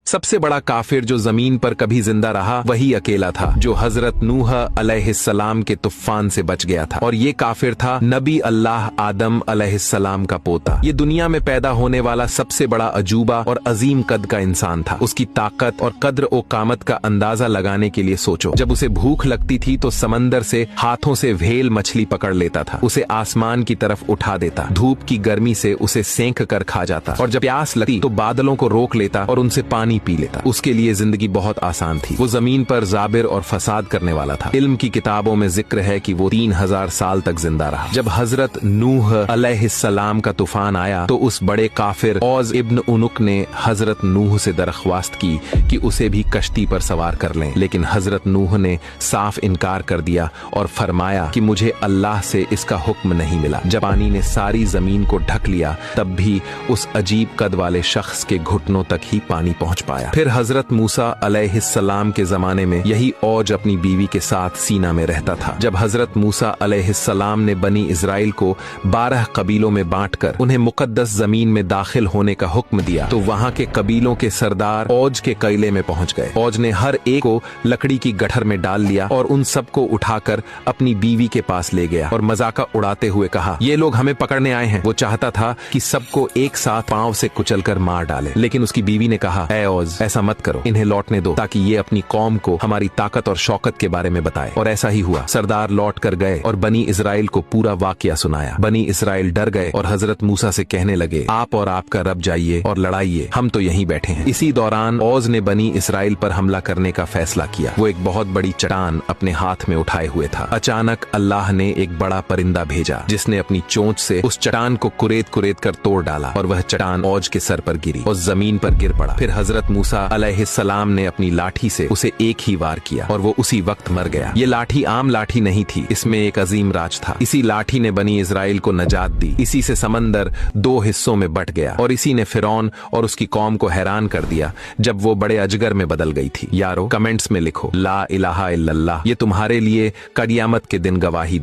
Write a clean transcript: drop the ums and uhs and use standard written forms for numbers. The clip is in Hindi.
सबसे बड़ा काफिर जो जमीन पर कभी जिंदा रहा वही अकेला था, जो हजरत नूह अलैहिस्सलाम के तूफान से बच गया था। और ये काफिर था नबी अल्लाह आदम अलैहिस्सलाम का पोता। ये दुनिया में पैदा होने वाला सबसे बड़ा अजूबा और अजीम कद का इंसान था। उसकी ताकत और कद्र ओ कामत का अंदाजा लगाने के लिए सोचो, जब उसे भूख लगती थी तो समंदर से हाथों से व्हेल मछली पकड़ लेता था, उसे आसमान की तरफ उठा देता, धूप की गर्मी से उसे सेंक कर खा जाता, और जब प्यास लगती तो बादलों को रोक लेता और उनसे पानी पी लेता। उसके लिए जिंदगी बहुत आसान थी। वो जमीन पर जाबिर और फसाद करने वाला था। इल्म की किताबों में जिक्र है कि वो 3000 साल तक जिंदा रहा। जब हजरत नूह अलैहिस्सलाम का तूफान आया तो उस बड़े काफिर औज इब्न उनुक ने हजरत नूह से दरख्वास्त की कि उसे भी कश्ती पर सवार कर लें, लेकिन हजरत नूह ने साफ इनकार कर दिया और फरमाया कि मुझे अल्लाह से इसका हुक्म नहीं मिला। जब पानी ने सारी जमीन को ढक लिया तब भी उस अजीब कद वाले शख्स के घुटनों तक ही पानी पहुंच पाया। फिर हजरत मूसा अलैहिस्सलाम के जमाने में यही औज अपनी बीवी के साथ सीना में रहता था। जब हजरत मूसा अलैहिस्सलाम ने बनी इजराइल को 12 कबीलों में बांटकर उन्हें मुकद्दस जमीन में दाखिल होने का हुक्म दिया तो वहां के कबीलों के सरदार औज के कैले में पहुंच गए। औज ने हर एक को लकड़ी की गठर में डाल लिया और उन सबको उठाकर अपनी बीवी के पास ले गया और मजाका उड़ाते हुए कहा, ये लोग हमें पकड़ने आए हैं। वो चाहता था कि सबको एक साथ पांव से कुचलकर मार डाले, लेकिन उसकी बीवी ने कहा, ऐ औज, ऐसा मत करो, इन्हें लौटने दो ताकि ये अपनी कौम को हमारी ताकत और शौकत के बारे में बताए। और ऐसा ही हुआ। सरदार लौट कर गए और बनी इजराइल को पूरा वाकया सुनाया। बनी इजराइल डर गए और हजरत मूसा से कहने लगे, आप और आपका रब जाइए और लड़ाइए, हम तो यहीं बैठे हैं। इसी दौरान औज ने बनी इजराइल पर हमला करने का फैसला किया। वो एक बहुत बड़ी चट्टान अपने हाथ में उठाए हुए था। अचानक अल्लाह ने एक बड़ा परिंदा भेजा जिसने अपनी चोंच से उस चट्टान को कुरेद कुरेद कर तोड़ डाला और वह चट्टान औज के सर पर गिरी और जमीन पर गिर पड़ा। फिर हजरत मूसा अलैहिस्सलाम ने अपनी लाठी से उसे एक ही वार किया और वो उसी वक्त मर गया। ये लाठी आम लाठी नहीं थी, इसमें एक अजीम राज था। इसी लाठी ने बनी इजराइल को नजात दी। इसी से समंदर 2 हिस्सों में बट गया और इसी ने फिरौन और उसकी कौम को हैरान कर दिया जब वो बड़े अजगर में बदल गई थी। यारो, कमेंट्स में लिखो ला इलाहा इल्लल्लाह, ये तुम्हारे लिए क़यामत के दिन गवाही